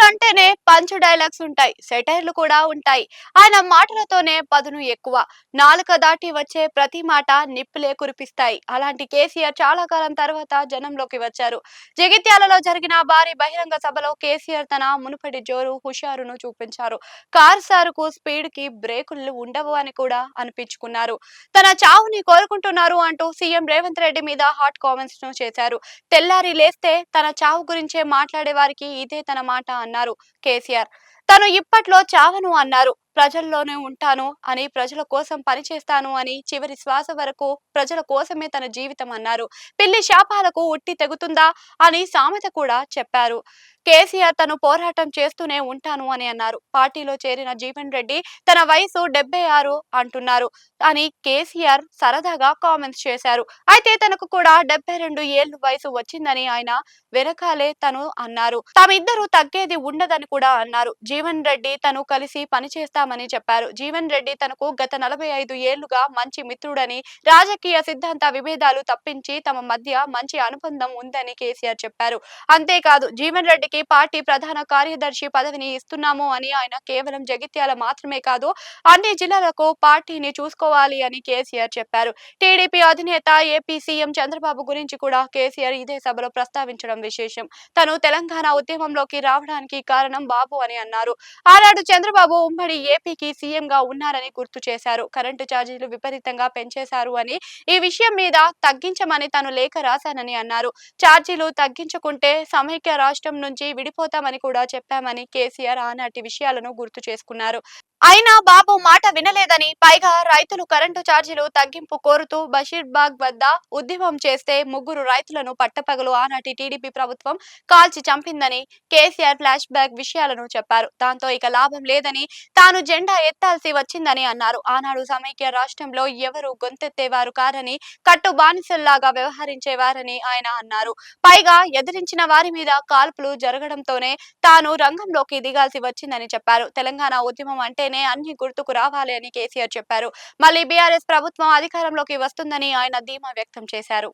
అంటేనే punch dialogues ఉంటాయి. సెటైర్‌లు కూడా ఉంటాయి. ఆయన మాటలతోనే పదును ఎక్కువ. నాలుక దాటి వచ్చే ప్రతి మాట నిప్పులే కురిపిస్తాయి. అలాంటి కేసీఆర్ చాలా కాలం తర్వాత జనంలోకి వచ్చారు. జగిత్యాలలో జరిగిన భారీ బహిరంగ సభలో కేసీఆర్ తన మునుపటి జోరు, హుషారును చూపించారు. కారు సారుకు స్పీడ్‌కి బ్రేకులు ఉండవు అని కూడా అనిపించుకున్నారు. తన చావుని కోరుకుంటున్నారు అంటూ సీఎం రేవంత్ రెడ్డి మీద హాట్ కామెంట్స్‌ను చేశారు. తెల్లారి లేస్తే తన చావు గురించే మాట్లాడే వారికి ఇదే తన మాట అన్నారు కేసీఆర్. తను ఇప్పట్లో చావను అన్నారు. ప్రజల్లోనే ఉంటాను అని, ప్రజల కోసం పనిచేస్తాను అని, చివరి శ్వాస వరకు ప్రజల కోసమే తన జీవితం అన్నారు. పిల్లి శాపాలకు ఉట్టి తెగుతుందా అని సామెత కూడా చెప్పారు. కేసీఆర్ తను పోరాటం చేస్తూనే ఉంటాను అని అన్నారు. పార్టీలో చేరిన జీవన్ రెడ్డి తన వయసు 76 అంటున్నారు అని కేసీఆర్ సరదాగా కామెంట్స్ చేశారు. అయితే తనకు కూడా 72 ఏళ్ల వయసు వచ్చిందని ఆయన వెనకాలే తను అన్నారు. తామిద్దరూ తగ్గేది ఉండదని కూడా అన్నారు. జీవన్ రెడ్డి తను కలిసి పనిచేస్తామని చెప్పారు. జీవన్ రెడ్డి తనకు గత 45 ఏళ్లుగా మంచి మిత్రుడని, రాజకీయ సిద్ధాంత విభేదాలు తప్పించి తమ మధ్య మంచి అనుబంధం ఉందని కేసీఆర్ చెప్పారు. అంతేకాదు జీవన్ రెడ్డికి పార్టీ ప్రధాన కార్యదర్శి పదవిని ఇస్తున్నాము అని, ఆయన కేవలం జగిత్యాల మాత్రమే కాదు అన్ని జిల్లాలకు పార్టీని చూసుకోవాలి అని కేసీఆర్ చెప్పారు. టీడీపీ అధినేత ఏపీ సీఎం చంద్రబాబు గురించి కూడా కేసీఆర్ ఇదే సభలో ప్రస్తావించడం విశేషం. తను తెలంగాణ ఉద్యమంలోకి రావడానికి కారణం బాబు అని అన్నారు. ఆనాడు చంద్రబాబు ఉమ్మడి ఏపీకి సీఎంగా ఉన్నారని గుర్తు చేశారు. కరెంటు ఛార్జీలు విపరీతంగా పెంచేశారు అని, ఈ విషయం మీద తగ్గించమని తను లేఖ రాశానని అన్నారు. ఛార్జీలు తగ్గించుకుంటే సమైక్య రాష్ట్రం నుంచి విడిపోతామని కూడా చెప్పామని కేసీఆర్ ఆనాటి విషయాలను గుర్తు చేసుకున్నారు. అయినా బాబు మాట వినలేదని, పైగా రైతులు కరెంటు ఛార్జీలు తగ్గింపు కోరుతూ బషీర్బాగ్ వద్ద ఉద్యమం చేస్తే ముగ్గురు రైతులను పట్టపగలు ఆనాటి టీడీపీ ప్రభుత్వం కాల్చి చంపిందని కేసీఆర్ ఫ్లాష్ బ్యాక్ విషయాలను చెప్పారు. దాంతో ఇక లాభం లేదని, తాను జెండా ఎత్తాల్సి వచ్చిందని అన్నారు. ఆనాడు సమైక్య రాష్ట్రంలో ఎవరు గొంతెత్తేవారు కారని, కట్టు బానిసల్లాగా వ్యవహరించేవారని ఆయన అన్నారు. పైగా ఎదిరించిన వారి మీద కాల్పులు జరగడంతోనే తాను రంగంలోకి దిగాల్సి వచ్చిందని చెప్పారు. తెలంగాణ ఉద్యమం అంటేనే అన్ని గుర్తుకు రావాలి అని కేసీఆర్ చెప్పారు. మళ్ళీ బీఆర్ఎస్ ప్రభుత్వం అధికారంలోకి వస్తుందని ఆయన ధీమా వ్యక్తం చేశారు.